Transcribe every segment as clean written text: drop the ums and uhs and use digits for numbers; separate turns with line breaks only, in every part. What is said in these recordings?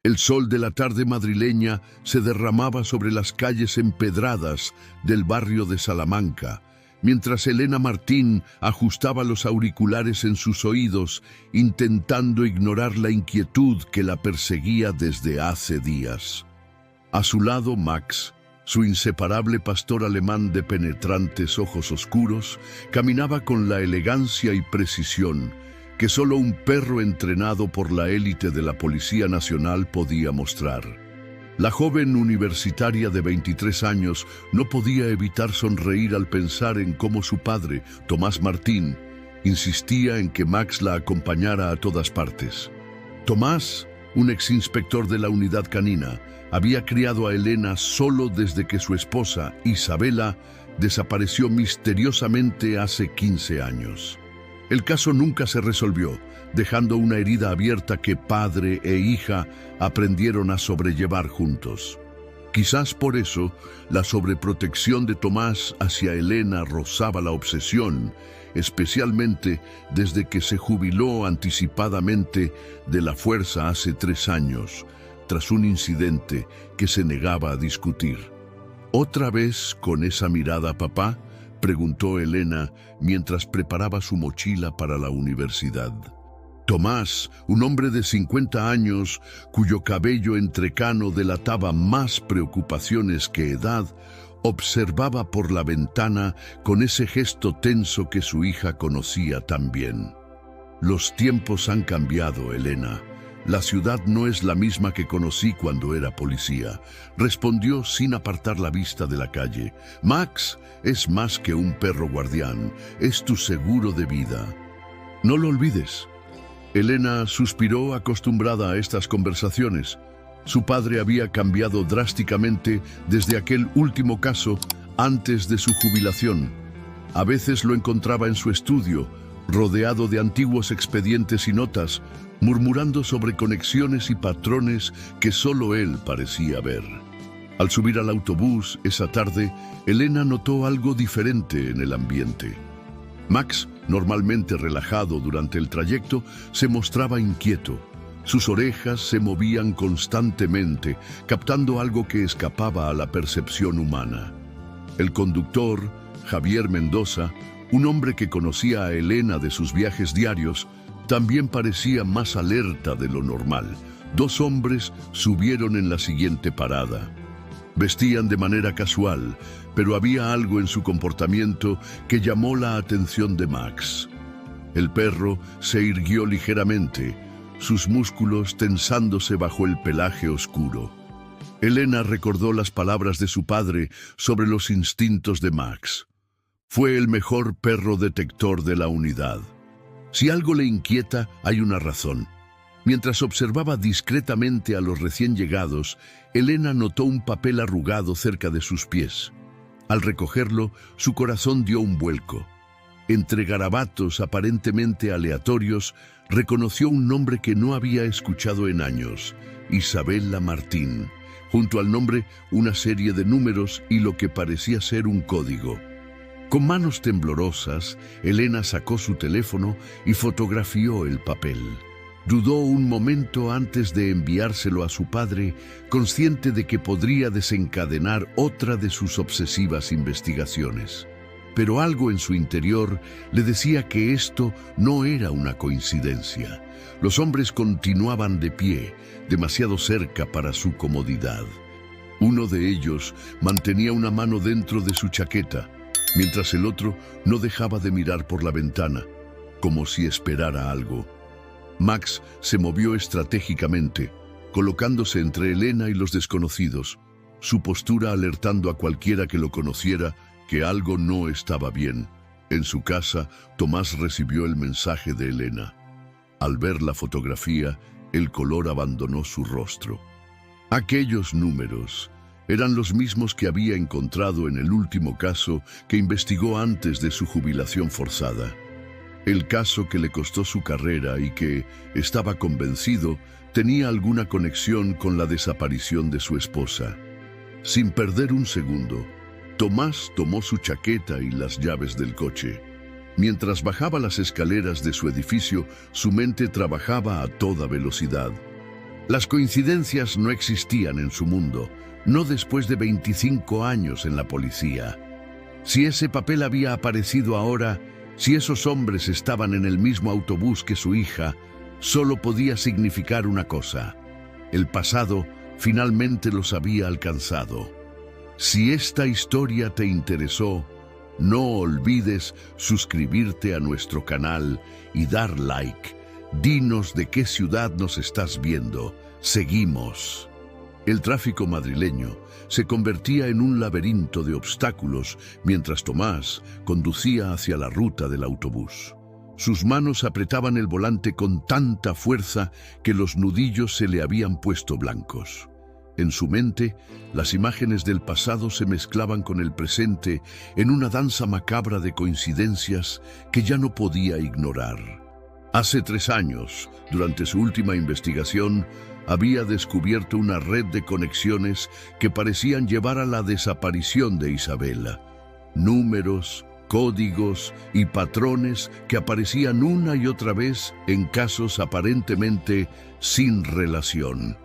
El sol de la tarde madrileña se derramaba sobre las calles empedradas del barrio de Salamanca, mientras Elena Martín ajustaba los auriculares en sus oídos, intentando ignorar la inquietud que la perseguía desde hace días. A su lado, Max, su inseparable pastor alemán de penetrantes ojos oscuros, caminaba con la elegancia y precisión que solo un perro entrenado por la élite de la Policía Nacional podía mostrar. La joven universitaria de 23 años no podía evitar sonreír al pensar en cómo su padre, Tomás Martín, insistía en que Max la acompañara a todas partes. Tomás, un exinspector de la unidad canina, había criado a Elena solo desde que su esposa, Isabela, desapareció misteriosamente hace 15 años. El caso nunca se resolvió, dejando una herida abierta que padre e hija aprendieron a sobrellevar juntos. Quizás por eso, la sobreprotección de Tomás hacia Elena rozaba la obsesión, especialmente desde que se jubiló anticipadamente de la fuerza hace 3 años, tras un incidente que se negaba a discutir. ¿Otra vez con esa mirada, papá?, preguntó Elena mientras preparaba su mochila para la universidad. Tomás, un hombre de 50 años, cuyo cabello entrecano delataba más preocupaciones que edad, observaba por la ventana con ese gesto tenso que su hija conocía tan bien. Los tiempos han cambiado, Elena. La ciudad no es la misma que conocí cuando era policía, respondió sin apartar la vista de la calle. Max es más que un perro guardián, es tu seguro de vida. No lo olvides. Elena suspiró, acostumbrada a estas conversaciones. Su padre había cambiado drásticamente desde aquel último caso antes de su jubilación. A veces lo encontraba en su estudio, rodeado de antiguos expedientes y notas, murmurando sobre conexiones y patrones que solo él parecía ver. Al subir al autobús esa tarde, Elena notó algo diferente en el ambiente. Max, normalmente relajado durante el trayecto, se mostraba inquieto. Sus orejas se movían constantemente, captando algo que escapaba a la percepción humana. El conductor, Javier Mendoza, un hombre que conocía a Elena de sus viajes diarios, también parecía más alerta de lo normal. 2 hombres subieron en la siguiente parada. Vestían de manera casual, pero había algo en su comportamiento que llamó la atención de Max. El perro se irguió ligeramente, sus músculos tensándose bajo el pelaje oscuro. Elena recordó las palabras de su padre sobre los instintos de Max. Fue el mejor perro detector de la unidad. Si algo le inquieta, hay una razón. Mientras observaba discretamente a los recién llegados, Elena notó un papel arrugado cerca de sus pies. Al recogerlo, su corazón dio un vuelco. Entre garabatos aparentemente aleatorios, reconoció un nombre que no había escuchado en años: Isabela Martín. Junto al nombre, una serie de números y lo que parecía ser un código. Con manos temblorosas, Elena sacó su teléfono y fotografió el papel. Dudó un momento antes de enviárselo a su padre, consciente de que podría desencadenar otra de sus obsesivas investigaciones. Pero algo en su interior le decía que esto no era una coincidencia. Los hombres continuaban de pie, demasiado cerca para su comodidad. Uno de ellos mantenía una mano dentro de su chaqueta, mientras el otro no dejaba de mirar por la ventana, como si esperara algo. Max se movió estratégicamente, colocándose entre Elena y los desconocidos, su postura alertando a cualquiera que lo conociera que algo no estaba bien. En su casa, Tomás recibió el mensaje de Elena. Al ver la fotografía, el color abandonó su rostro. Aquellos números eran los mismos que había encontrado en el último caso que investigó antes de su jubilación forzada. El caso que le costó su carrera y que, estaba convencido, tenía alguna conexión con la desaparición de su esposa. Sin perder un segundo, Tomás tomó su chaqueta y las llaves del coche. Mientras bajaba las escaleras de su edificio, su mente trabajaba a toda velocidad. Las coincidencias no existían en su mundo, no después de 25 años en la policía. Si ese papel había aparecido ahora, si esos hombres estaban en el mismo autobús que su hija, solo podía significar una cosa: el pasado finalmente los había alcanzado. Si esta historia te interesó, no olvides suscribirte a nuestro canal y dar like. Dinos de qué ciudad nos estás viendo. Seguimos. El tráfico madrileño se convertía en un laberinto de obstáculos mientras Tomás conducía hacia la ruta del autobús. Sus manos apretaban el volante con tanta fuerza que los nudillos se le habían puesto blancos. En su mente, las imágenes del pasado se mezclaban con el presente en una danza macabra de coincidencias que ya no podía ignorar. Hace 3 años, durante su última investigación, había descubierto una red de conexiones que parecían llevar a la desaparición de Isabela. Números, códigos y patrones que aparecían una y otra vez en casos aparentemente sin relación.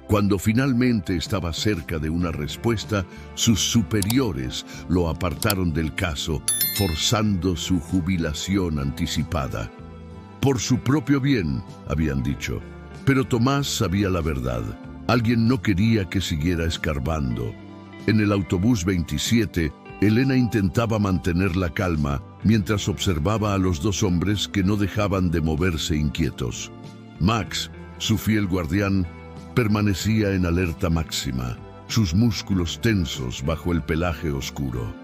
Cuando finalmente estaba cerca de una respuesta, sus superiores lo apartaron del caso, forzando su jubilación anticipada. Por su propio bien, habían dicho. Pero Tomás sabía la verdad. Alguien no quería que siguiera escarbando. En el autobús 27, Elena intentaba mantener la calma mientras observaba a los 2 hombres que no dejaban de moverse inquietos. Max, su fiel guardián, permanecía en alerta máxima, sus músculos tensos bajo el pelaje oscuro.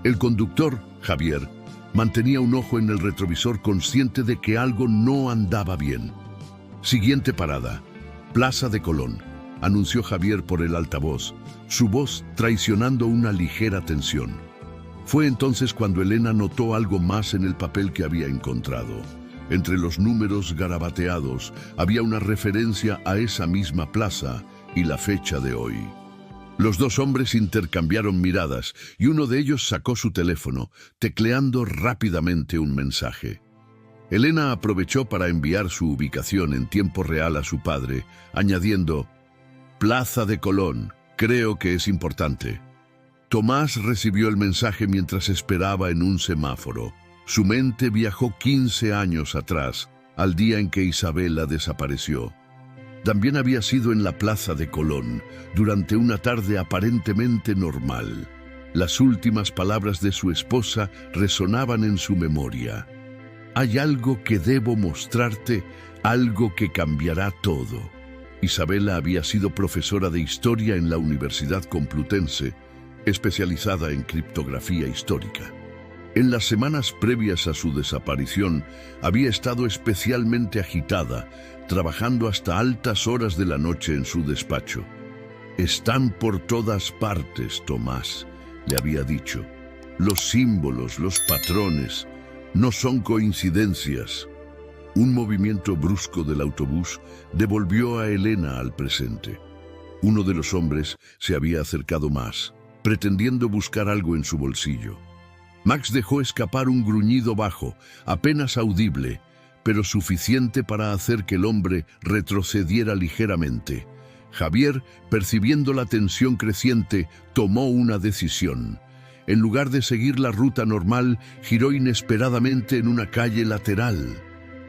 El conductor, Javier, mantenía un ojo en el retrovisor, consciente de que algo no andaba bien. Siguiente parada, Plaza de Colón, anunció Javier por el altavoz, su voz traicionando una ligera tensión. Fue entonces cuando Elena notó algo más en el papel que había encontrado. Entre los números garabateados había una referencia a esa misma plaza y la fecha de hoy. Los 2 hombres intercambiaron miradas y uno de ellos sacó su teléfono, tecleando rápidamente un mensaje. Elena aprovechó para enviar su ubicación en tiempo real a su padre, añadiendo: Plaza de Colón, creo que es importante. Tomás recibió el mensaje mientras esperaba en un semáforo. Su mente viajó 15 años atrás, al día en que Isabela desapareció. También había sido en la Plaza de Colón, durante una tarde aparentemente normal. Las últimas palabras de su esposa resonaban en su memoria. Hay algo que debo mostrarte, algo que cambiará todo. Isabela había sido profesora de historia en la Universidad Complutense, especializada en criptografía histórica. En las semanas previas a su desaparición, había estado especialmente agitada, trabajando hasta altas horas de la noche en su despacho. Están por todas partes, Tomás, le había dicho. Los símbolos, los patrones, no son coincidencias. Un movimiento brusco del autobús devolvió a Elena al presente. Uno de los hombres se había acercado más, pretendiendo buscar algo en su bolsillo. Max dejó escapar un gruñido bajo, apenas audible, pero suficiente para hacer que el hombre retrocediera ligeramente. Javier, percibiendo la tensión creciente, tomó una decisión. En lugar de seguir la ruta normal, giró inesperadamente en una calle lateral.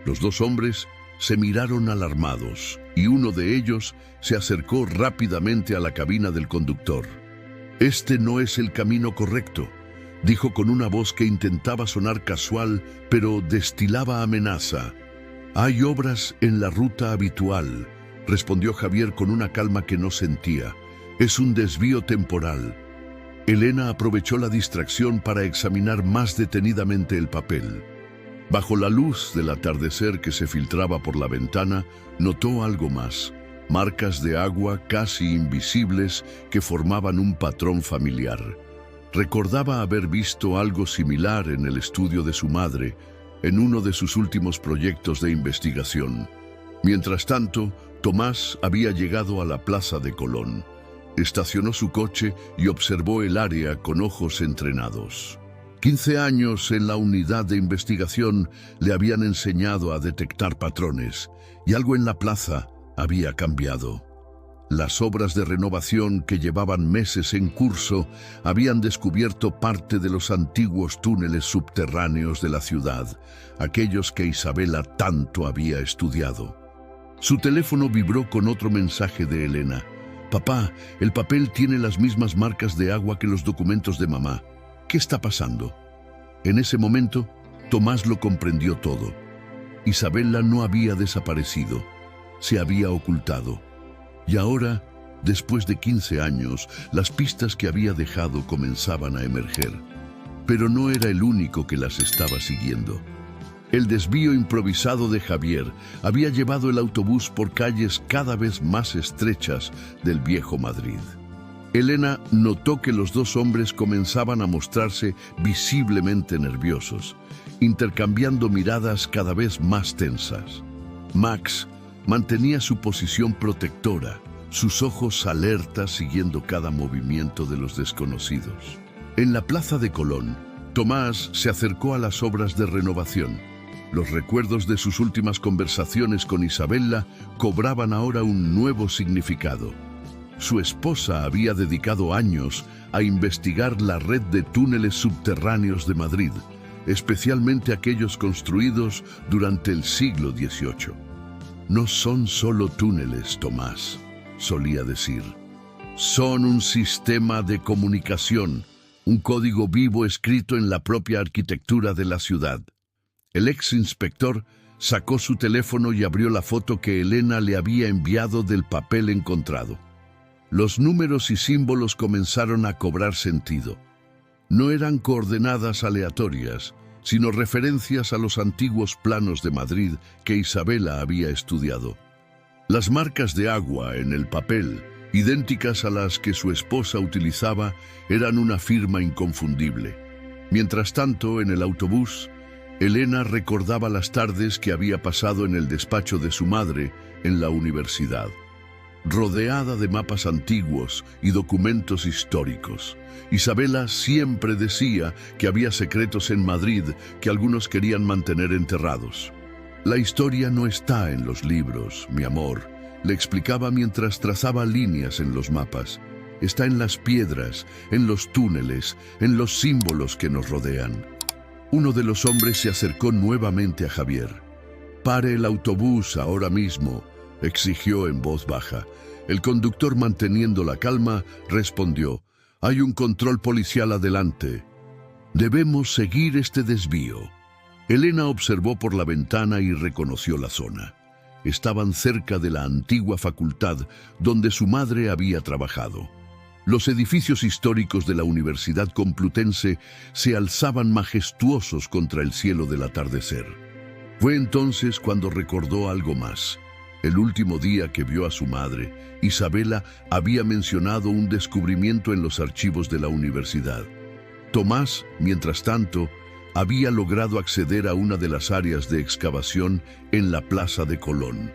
Los 2 hombres se miraron alarmados, y uno de ellos se acercó rápidamente a la cabina del conductor. «Este no es el camino correcto», dijo con una voz que intentaba sonar casual, pero destilaba amenaza. «Hay obras en la ruta habitual», respondió Javier con una calma que no sentía. «Es un desvío temporal». Elena aprovechó la distracción para examinar más detenidamente el papel. Bajo la luz del atardecer que se filtraba por la ventana, notó algo más. Marcas de agua casi invisibles que formaban un patrón familiar. Recordaba haber visto algo similar en el estudio de su madre, en uno de sus últimos proyectos de investigación. Mientras tanto, Tomás había llegado a la Plaza de Colón. Estacionó su coche y observó el área con ojos entrenados. 15 años en la unidad de investigación le habían enseñado a detectar patrones, y algo en la plaza, había cambiado. Las obras de renovación que llevaban meses en curso habían descubierto parte de los antiguos túneles subterráneos de la ciudad, aquellos que Isabela tanto había estudiado. Su teléfono vibró con otro mensaje de Elena. «Papá, el papel tiene las mismas marcas de agua que los documentos de mamá. ¿Qué está pasando?» En ese momento, Tomás lo comprendió todo. Isabela no había desaparecido, se había ocultado. Y ahora, después de 15 años, las pistas que había dejado comenzaban a emerger. Pero no era el único que las estaba siguiendo. El desvío improvisado de Javier había llevado el autobús por calles cada vez más estrechas del viejo Madrid. Elena notó que los dos hombres comenzaban a mostrarse visiblemente nerviosos, intercambiando miradas cada vez más tensas. Max mantenía su posición protectora, sus ojos alertas siguiendo cada movimiento de los desconocidos. En la plaza de Colón, Tomás se acercó a las obras de renovación. Los recuerdos de sus últimas conversaciones con Isabela cobraban ahora un nuevo significado. Su esposa había dedicado años a investigar la red de túneles subterráneos de Madrid, especialmente aquellos construidos durante el siglo XVIII. «No son solo túneles, Tomás», solía decir. «Son un sistema de comunicación, un código vivo escrito en la propia arquitectura de la ciudad». El ex inspector sacó su teléfono y abrió la foto que Elena le había enviado del papel encontrado. Los números y símbolos comenzaron a cobrar sentido. No eran coordenadas aleatorias, sino referencias a los antiguos planos de Madrid que Isabela había estudiado. Las marcas de agua en el papel, idénticas a las que su esposa utilizaba, eran una firma inconfundible. Mientras tanto, en el autobús, Elena recordaba las tardes que había pasado en el despacho de su madre en la universidad. Rodeada de mapas antiguos y documentos históricos, Isabela siempre decía que había secretos en Madrid que algunos querían mantener enterrados. «La historia no está en los libros, mi amor», le explicaba mientras trazaba líneas en los mapas. «Está en las piedras, en los túneles, en los símbolos que nos rodean». Uno de los hombres se acercó nuevamente a Javier. «Pare el autobús ahora mismo», exigió en voz baja. El conductor, manteniendo la calma, respondió: «Hay un control policial adelante. Debemos seguir este desvío». Elena observó por la ventana y reconoció la zona. Estaban cerca de la antigua facultad donde su madre había trabajado. Los edificios históricos de la Universidad Complutense se alzaban majestuosos contra el cielo del atardecer. Fue entonces cuando recordó algo más. El último día que vio a su madre, Isabela había mencionado un descubrimiento en los archivos de la universidad. Tomás, mientras tanto, había logrado acceder a una de las áreas de excavación en la Plaza de Colón.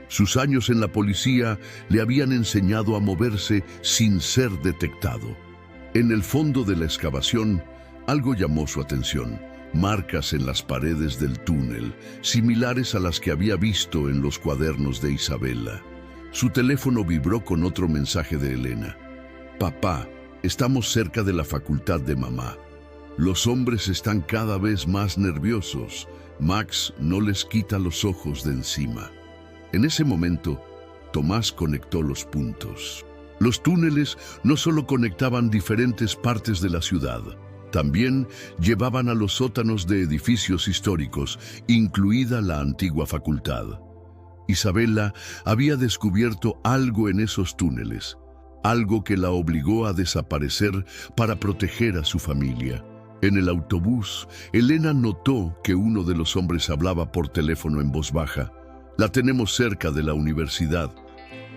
Sus años en la policía le habían enseñado a moverse sin ser detectado. En el fondo de la excavación, algo llamó su atención. Marcas en las paredes del túnel, similares a las que había visto en los cuadernos de Isabela. Su teléfono vibró con otro mensaje de Elena. «Papá, estamos cerca de la facultad de mamá. Los hombres están cada vez más nerviosos. Max no les quita los ojos de encima». En ese momento, Tomás conectó los puntos. Los túneles no solo conectaban diferentes partes de la ciudad, también llevaban a los sótanos de edificios históricos, incluida la antigua facultad. Isabela había descubierto algo en esos túneles, algo que la obligó a desaparecer para proteger a su familia. En el autobús, Elena notó que uno de los hombres hablaba por teléfono en voz baja. «La tenemos cerca de la universidad».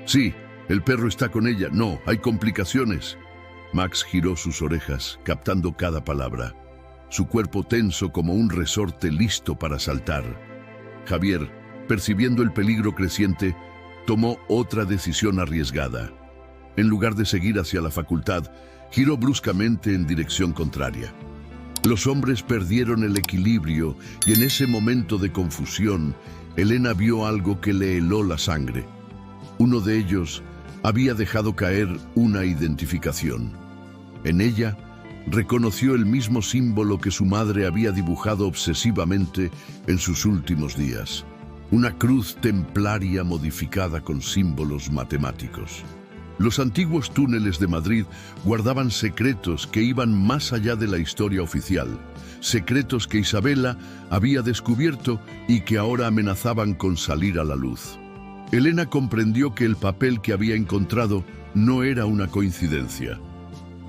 «Sí, el perro está con ella». «No, hay complicaciones». Max giró sus orejas, captando cada palabra. Su cuerpo tenso como un resorte listo para saltar. Javier, percibiendo el peligro creciente, tomó otra decisión arriesgada. En lugar de seguir hacia la facultad, giró bruscamente en dirección contraria. Los hombres perdieron el equilibrio y en ese momento de confusión, Elena vio algo que le heló la sangre. Uno de ellos había dejado caer una identificación. En ella reconoció el mismo símbolo que su madre había dibujado obsesivamente en sus últimos días. Una cruz templaria modificada con símbolos matemáticos. Los antiguos túneles de Madrid guardaban secretos que iban más allá de la historia oficial, secretos que Isabela había descubierto y que ahora amenazaban con salir a la luz. Elena comprendió que el papel que había encontrado no era una coincidencia.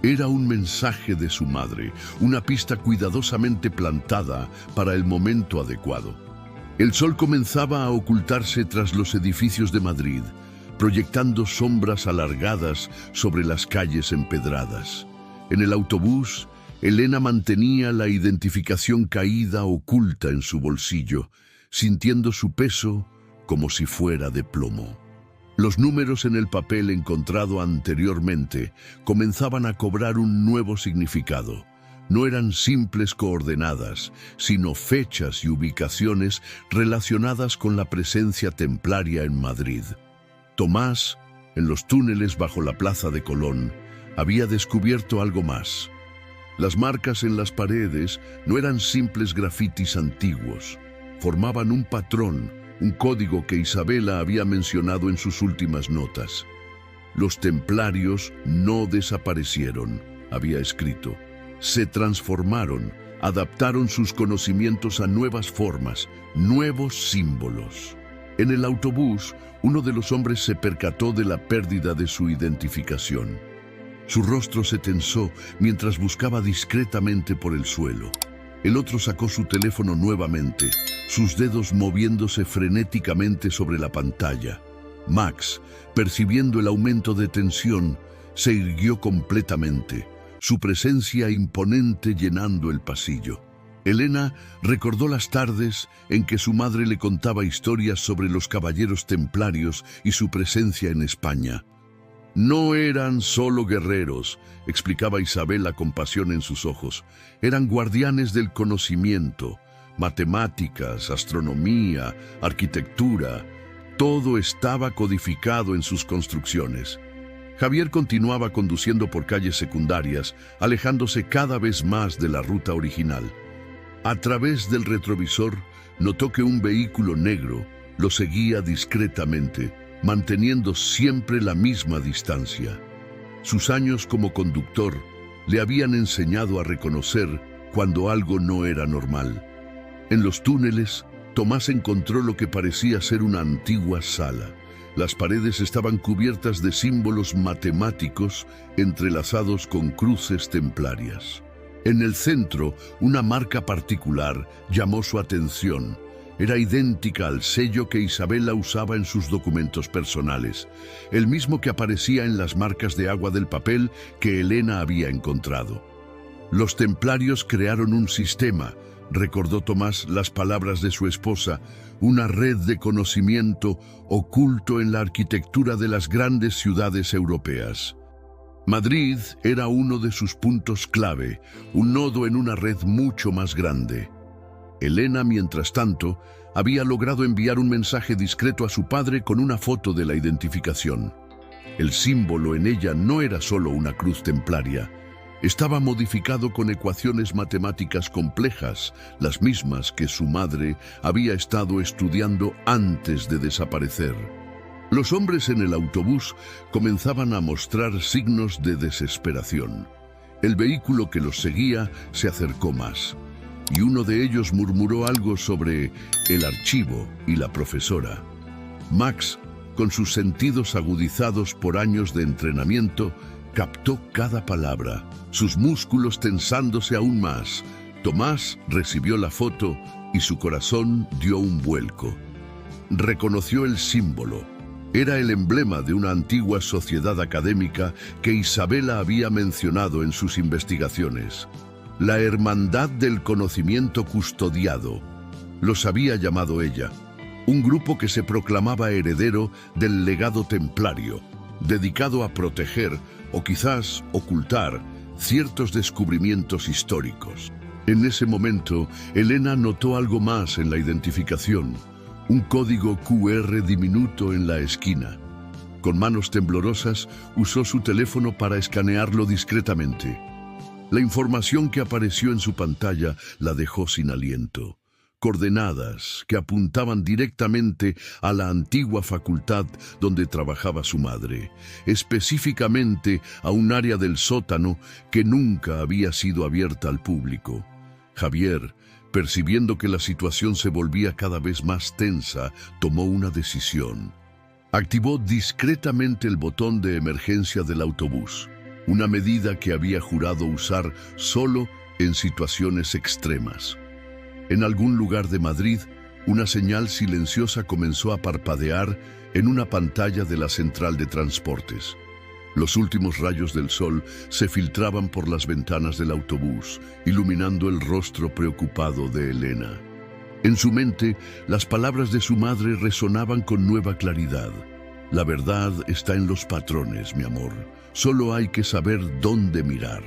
Era un mensaje de su madre, una pista cuidadosamente plantada para el momento adecuado. El sol comenzaba a ocultarse tras los edificios de Madrid, proyectando sombras alargadas sobre las calles empedradas. En el autobús, Elena mantenía la identificación caída oculta en su bolsillo, sintiendo su peso como si fuera de plomo. Los números en el papel encontrado anteriormente comenzaban a cobrar un nuevo significado. No eran simples coordenadas, sino fechas y ubicaciones relacionadas con la presencia templaria en Madrid. Tomás, en los túneles bajo la Plaza de Colón, había descubierto algo más. Las marcas en las paredes no eran simples grafitis antiguos, formaban un patrón, un código que Isabela había mencionado en sus últimas notas. Los templarios no desaparecieron, había escrito. Se transformaron, adaptaron sus conocimientos a nuevas formas, nuevos símbolos. En el autobús, uno de los hombres se percató de la pérdida de su identificación. Su rostro se tensó mientras buscaba discretamente por el suelo. El otro sacó su teléfono nuevamente, sus dedos moviéndose frenéticamente sobre la pantalla. Max, percibiendo el aumento de tensión, se irguió completamente, su presencia imponente llenando el pasillo. Elena recordó las tardes en que su madre le contaba historias sobre los caballeros templarios y su presencia en España. No eran solo guerreros, explicaba Isabela con pasión en sus ojos. Eran guardianes del conocimiento, matemáticas, astronomía, arquitectura. Todo estaba codificado en sus construcciones. Javier continuaba conduciendo por calles secundarias, alejándose cada vez más de la ruta original. A través del retrovisor, notó que un vehículo negro lo seguía discretamente, manteniendo siempre la misma distancia. Sus años como conductor le habían enseñado a reconocer cuando algo no era normal. En los túneles, Tomás encontró lo que parecía ser una antigua sala. Las paredes estaban cubiertas de símbolos matemáticos entrelazados con cruces templarias. En el centro, una marca particular llamó su atención. Era idéntica al sello que Isabela usaba en sus documentos personales, el mismo que aparecía en las marcas de agua del papel que Elena había encontrado. Los templarios crearon un sistema, recordó Tomás las palabras de su esposa, una red de conocimiento oculto en la arquitectura de las grandes ciudades europeas. Madrid era uno de sus puntos clave, un nodo en una red mucho más grande. Elena, mientras tanto, había logrado enviar un mensaje discreto a su padre con una foto de la identificación. El símbolo en ella no era solo una cruz templaria. Estaba modificado con ecuaciones matemáticas complejas, las mismas que su madre había estado estudiando antes de desaparecer. Los hombres en el autobús comenzaban a mostrar signos de desesperación. El vehículo que los seguía se acercó más, y uno de ellos murmuró algo sobre el archivo y la profesora. Max, con sus sentidos agudizados por años de entrenamiento, captó cada palabra, sus músculos tensándose aún más. Tomás recibió la foto y su corazón dio un vuelco. Reconoció el símbolo. Era el emblema de una antigua sociedad académica que Isabela había mencionado en sus investigaciones. La Hermandad del Conocimiento Custodiado, los había llamado ella, un grupo que se proclamaba heredero del legado templario, dedicado a proteger o quizás ocultar ciertos descubrimientos históricos. En ese momento, Elena notó algo más en la identificación. Un código QR diminuto en la esquina. Con manos temblorosas, usó su teléfono para escanearlo discretamente. La información que apareció en su pantalla la dejó sin aliento. Coordenadas que apuntaban directamente a la antigua facultad donde trabajaba su madre, específicamente a un área del sótano que nunca había sido abierta al público. Javier, percibiendo que la situación se volvía cada vez más tensa, tomó una decisión. Activó discretamente el botón de emergencia del autobús, una medida que había jurado usar solo en situaciones extremas. En algún lugar de Madrid, una señal silenciosa comenzó a parpadear en una pantalla de la central de transportes. Los últimos rayos del sol se filtraban por las ventanas del autobús, iluminando el rostro preocupado de Elena. En su mente, las palabras de su madre resonaban con nueva claridad. La verdad está en los patrones, mi amor. Solo hay que saber dónde mirar.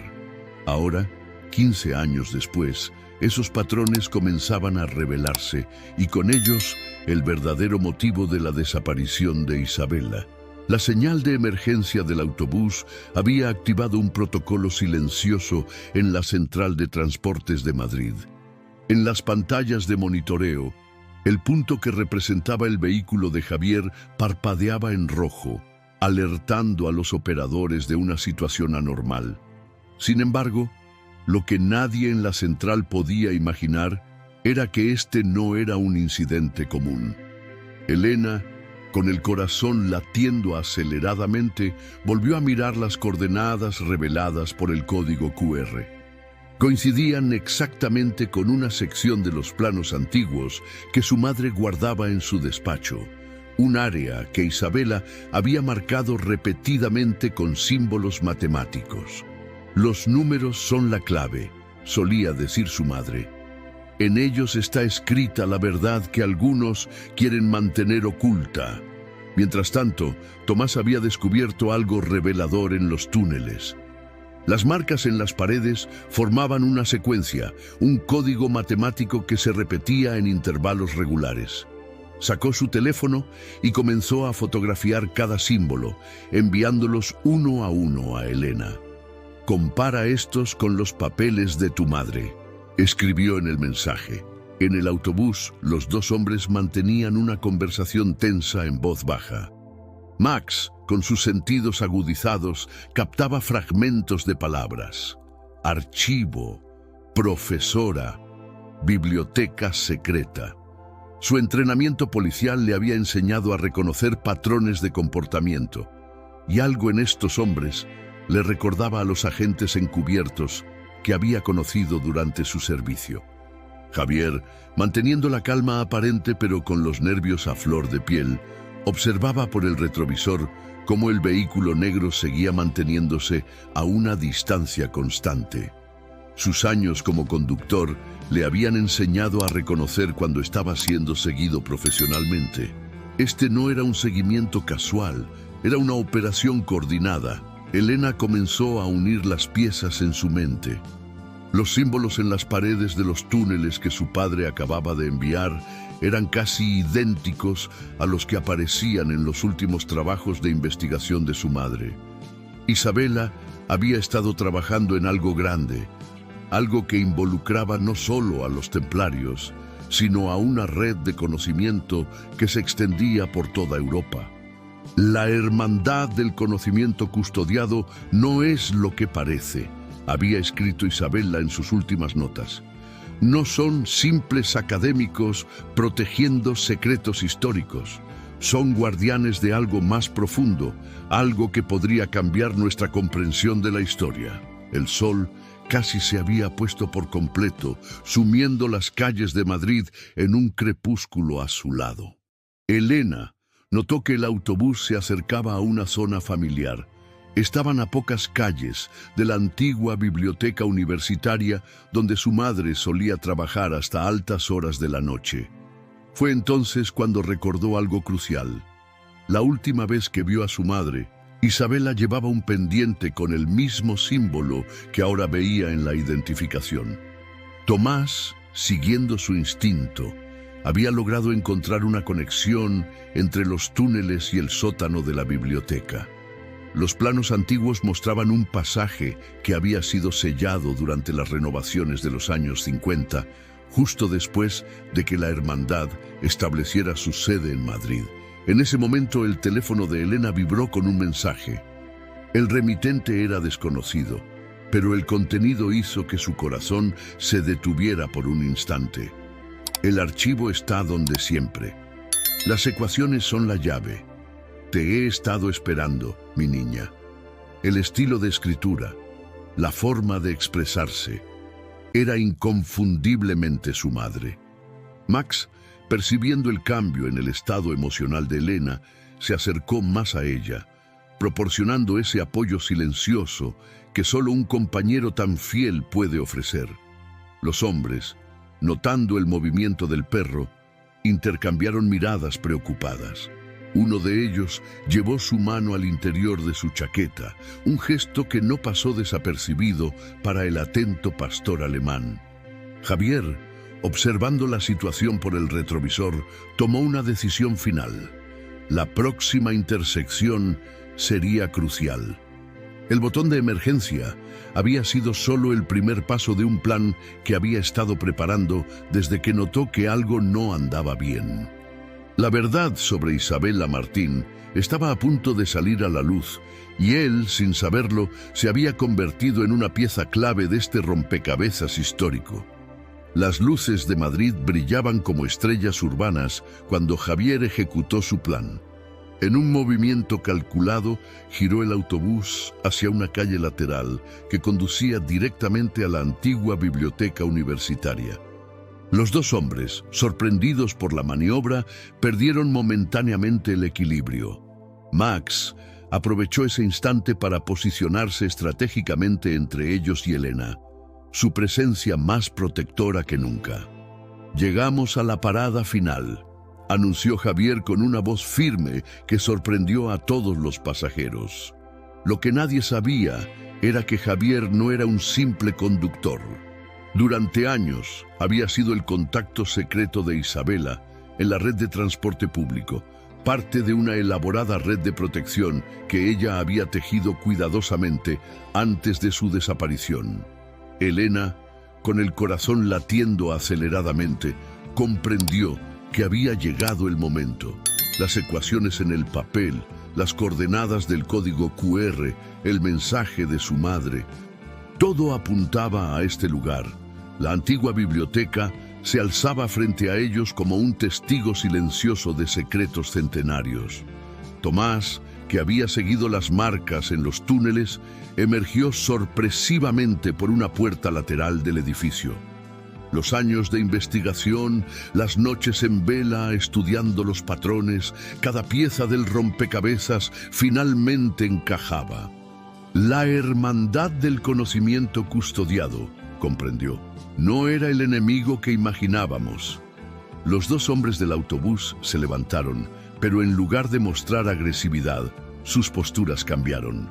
Ahora, 15 años después, esos patrones comenzaban a revelarse y con ellos el verdadero motivo de la desaparición de Isabela. La señal de emergencia del autobús había activado un protocolo silencioso en la central de transportes de Madrid. En las pantallas de monitoreo, el punto que representaba el vehículo de Javier parpadeaba en rojo, alertando a los operadores de una situación anormal. Sin embargo, lo que nadie en la central podía imaginar era que este no era un incidente común. Elena, con el corazón latiendo aceleradamente, volvió a mirar las coordenadas reveladas por el código QR. Coincidían exactamente con una sección de los planos antiguos que su madre guardaba en su despacho, un área que Isabela había marcado repetidamente con símbolos matemáticos. Los números son la clave, solía decir su madre. En ellos está escrita la verdad que algunos quieren mantener oculta. Mientras tanto, Tomás había descubierto algo revelador en los túneles. Las marcas en las paredes formaban una secuencia, un código matemático que se repetía en intervalos regulares. Sacó su teléfono y comenzó a fotografiar cada símbolo, enviándolos uno a Elena. «Compara estos con los papeles de tu madre», escribió en el mensaje. En el autobús, los dos hombres mantenían una conversación tensa en voz baja. Max, con sus sentidos agudizados, captaba fragmentos de palabras. Archivo, profesora, biblioteca secreta. Su entrenamiento policial le había enseñado a reconocer patrones de comportamiento, y algo en estos hombres le recordaba a los agentes encubiertos que había conocido durante su servicio. Javier, manteniendo la calma aparente pero con los nervios a flor de piel, observaba por el retrovisor cómo el vehículo negro seguía manteniéndose a una distancia constante. Sus años como conductor le habían enseñado a reconocer cuando estaba siendo seguido profesionalmente. Este no era un seguimiento casual, era una operación coordinada. Elena comenzó a unir las piezas en su mente. Los símbolos en las paredes de los túneles que su padre acababa de enviar eran casi idénticos a los que aparecían en los últimos trabajos de investigación de su madre. Isabela había estado trabajando en algo grande, algo que involucraba no solo a los templarios, sino a una red de conocimiento que se extendía por toda Europa. La hermandad del conocimiento custodiado no es lo que parece, había escrito Isabela en sus últimas notas. No son simples académicos protegiendo secretos históricos. Son guardianes de algo más profundo, algo que podría cambiar nuestra comprensión de la historia. El sol casi se había puesto por completo, sumiendo las calles de Madrid en un crepúsculo azulado. Elena notó que el autobús se acercaba a una zona familiar. Estaban a pocas calles de la antigua biblioteca universitaria donde su madre solía trabajar hasta altas horas de la noche. Fue entonces cuando recordó algo crucial. La última vez que vio a su madre, Isabela llevaba un pendiente con el mismo símbolo que ahora veía en la identificación. Tomás, siguiendo su instinto, Había logrado encontrar una conexión entre los túneles y el sótano de la biblioteca. Los planos antiguos mostraban un pasaje que había sido sellado durante las renovaciones de los años 50, justo después de que la hermandad estableciera su sede en Madrid. En ese momento el teléfono de Elena vibró con un mensaje. El remitente era desconocido, pero el contenido hizo que su corazón se detuviera por un instante. El archivo está donde siempre. Las ecuaciones son la llave. Te he estado esperando, mi niña. El estilo de escritura, la forma de expresarse, era inconfundiblemente su madre. Max, percibiendo el cambio en el estado emocional de Elena, se acercó más a ella, proporcionando ese apoyo silencioso que solo un compañero tan fiel puede ofrecer. Los hombres, notando el movimiento del perro, intercambiaron miradas preocupadas. Uno de ellos llevó su mano al interior de su chaqueta, un gesto que no pasó desapercibido para el atento pastor alemán. Javier, observando la situación por el retrovisor, tomó una decisión final. La próxima intersección sería crucial. El botón de emergencia había sido solo el primer paso de un plan que había estado preparando desde que notó que algo no andaba bien. La verdad sobre Isabela Martín estaba a punto de salir a la luz, y él, sin saberlo, se había convertido en una pieza clave de este rompecabezas histórico. Las luces de Madrid brillaban como estrellas urbanas cuando Javier ejecutó su plan. En un movimiento calculado, giró el autobús hacia una calle lateral que conducía directamente a la antigua biblioteca universitaria. Los dos hombres, sorprendidos por la maniobra, perdieron momentáneamente el equilibrio. Max aprovechó ese instante para posicionarse estratégicamente entre ellos y Elena, su presencia más protectora que nunca. «Llegamos a la parada final», anunció Javier con una voz firme que sorprendió a todos los pasajeros. Lo que nadie sabía era que Javier no era un simple conductor. Durante años había sido el contacto secreto de Isabela en la red de transporte público, parte de una elaborada red de protección que ella había tejido cuidadosamente antes de su desaparición. Elena, con el corazón latiendo aceleradamente, comprendió que había llegado el momento. Las ecuaciones en el papel, las coordenadas del código QR, el mensaje de su madre, todo apuntaba a este lugar. La antigua biblioteca se alzaba frente a ellos como un testigo silencioso de secretos centenarios. Tomás, que había seguido las marcas en los túneles, emergió sorpresivamente por una puerta lateral del edificio. Los años de investigación, las noches en vela estudiando los patrones, cada pieza del rompecabezas finalmente encajaba. La hermandad del conocimiento custodiado, comprendió, no era el enemigo que imaginábamos. Los dos hombres del autobús se levantaron, pero en lugar de mostrar agresividad, sus posturas cambiaron.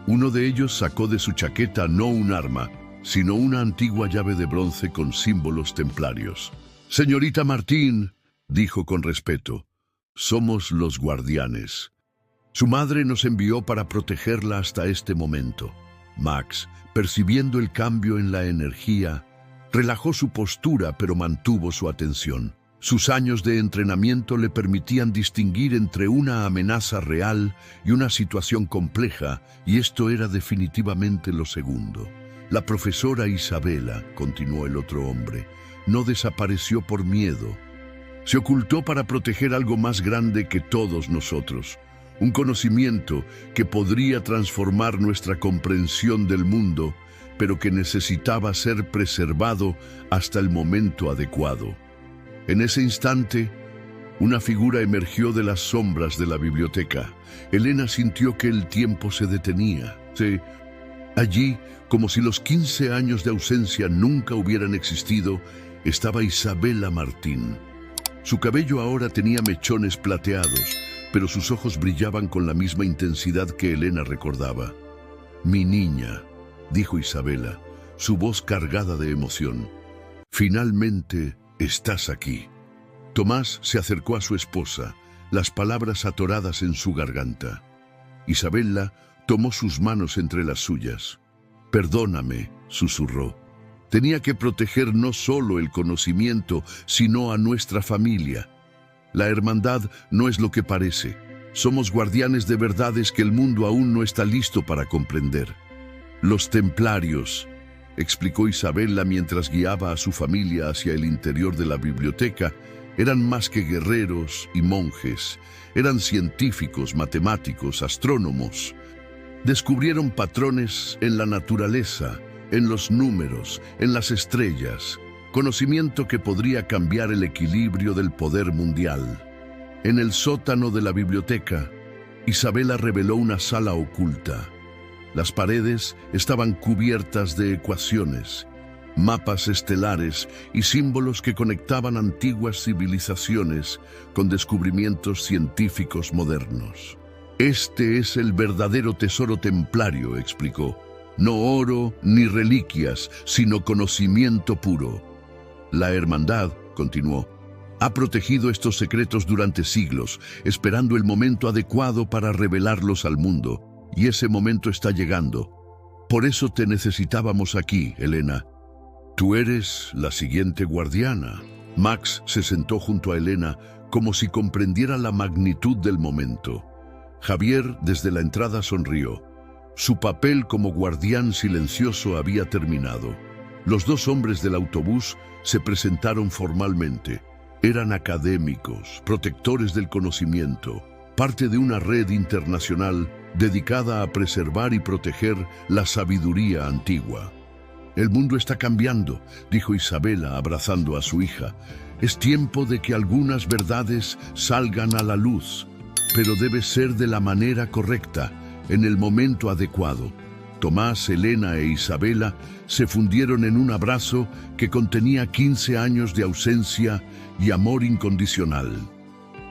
Uno de ellos sacó de su chaqueta no un arma, sino una antigua llave de bronce con símbolos templarios. «Señorita Martín», dijo con respeto, «somos los guardianes. Su madre nos envió para protegerla hasta este momento». Max, percibiendo el cambio en la energía, relajó su postura pero mantuvo su atención. Sus años de entrenamiento le permitían distinguir entre una amenaza real y una situación compleja, y esto era definitivamente lo segundo. La profesora Isabela, continuó el otro hombre, no desapareció por miedo. Se ocultó para proteger algo más grande que todos nosotros. Un conocimiento que podría transformar nuestra comprensión del mundo, pero que necesitaba ser preservado hasta el momento adecuado. En ese instante, una figura emergió de las sombras de la biblioteca. Elena sintió que el tiempo se detenía. Allí, como si los 15 años de ausencia nunca hubieran existido, estaba Isabela Martín. Su cabello ahora tenía mechones plateados, pero sus ojos brillaban con la misma intensidad que Elena recordaba. «Mi niña», dijo Isabela, su voz cargada de emoción. «Finalmente estás aquí». Tomás se acercó a su esposa, las palabras atoradas en su garganta. Isabela tomó sus manos entre las suyas. «Perdóname», susurró. Tenía que proteger no solo el conocimiento, sino a nuestra familia. La hermandad no es lo que parece. Somos guardianes de verdades que el mundo aún no está listo para comprender. Los templarios, explicó Isabela mientras guiaba a su familia hacia el interior de la biblioteca, eran más que guerreros y monjes. Eran científicos, matemáticos, astrónomos. Descubrieron patrones en la naturaleza, en los números, en las estrellas, conocimiento que podría cambiar el equilibrio del poder mundial. En el sótano de la biblioteca, Isabela reveló una sala oculta. Las paredes estaban cubiertas de ecuaciones, mapas estelares y símbolos que conectaban antiguas civilizaciones con descubrimientos científicos modernos. Este es el verdadero tesoro templario, explicó. No oro ni reliquias, sino conocimiento puro. La hermandad, continuó, ha protegido estos secretos durante siglos, esperando el momento adecuado para revelarlos al mundo, y ese momento está llegando. Por eso te necesitábamos aquí, Elena. Tú eres la siguiente guardiana. Max se sentó junto a Elena como si comprendiera la magnitud del momento. Javier desde la entrada sonrió. Su papel como guardián silencioso había terminado. Los dos hombres del autobús se presentaron formalmente. Eran académicos, protectores del conocimiento, parte de una red internacional dedicada a preservar y proteger la sabiduría antigua. El mundo está cambiando, dijo Isabela abrazando a su hija. Es tiempo de que algunas verdades salgan a la luz, pero debe ser de la manera correcta, en el momento adecuado. Tomás, Elena e Isabela se fundieron en un abrazo que contenía 15 años de ausencia y amor incondicional.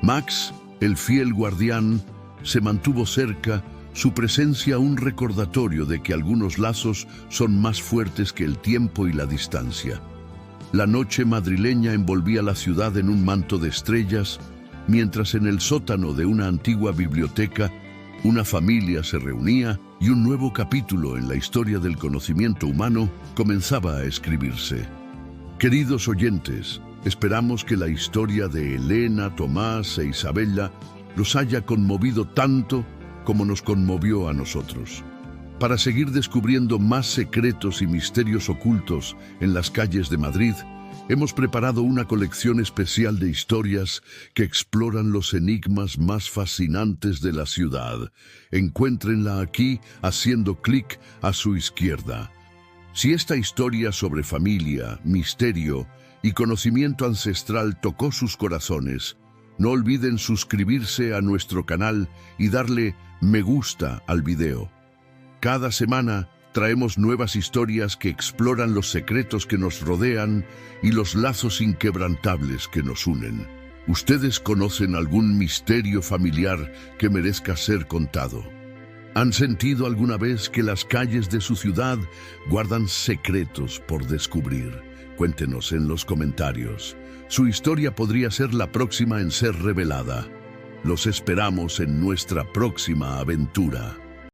Max, el fiel guardián, se mantuvo cerca, su presencia un recordatorio de que algunos lazos son más fuertes que el tiempo y la distancia. La noche madrileña envolvía la ciudad en un manto de estrellas, mientras en el sótano de una antigua biblioteca una familia se reunía y un nuevo capítulo en la historia del conocimiento humano comenzaba a escribirse. Queridos oyentes, esperamos que la historia de Elena, Tomás e Isabela los haya conmovido tanto como nos conmovió a nosotros. Para seguir descubriendo más secretos y misterios ocultos en las calles de Madrid, hemos preparado una colección especial de historias que exploran los enigmas más fascinantes de la ciudad. Encuéntrenla aquí haciendo clic a su izquierda. Si esta historia sobre familia, misterio y conocimiento ancestral tocó sus corazones, no olviden suscribirse a nuestro canal y darle me gusta al video. Cada semana traemos nuevas historias que exploran los secretos que nos rodean y los lazos inquebrantables que nos unen. ¿Ustedes conocen algún misterio familiar que merezca ser contado? ¿Han sentido alguna vez que las calles de su ciudad guardan secretos por descubrir? Cuéntenos en los comentarios. Su historia podría ser la próxima en ser revelada. Los esperamos en nuestra próxima aventura.